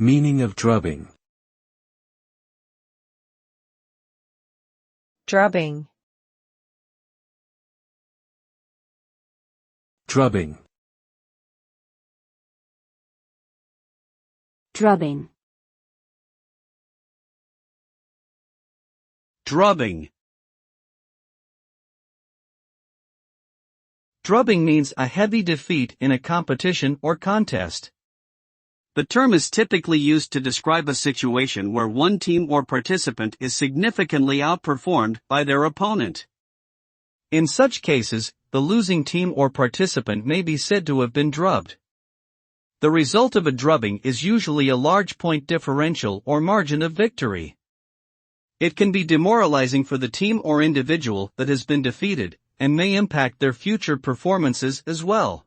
Meaning of drubbing. Drubbing. Drubbing. Drubbing. Drubbing. Drubbing means a heavy defeat in a competition or contest. The term is typically used to describe a situation where one team or participant is significantly outperformed by their opponent. In such cases, the losing team or participant may be said to have been drubbed. The result of a drubbing is usually a large point differential or margin of victory. It can be demoralizing for the team or individual that has been defeated, and may impact their future performances as well.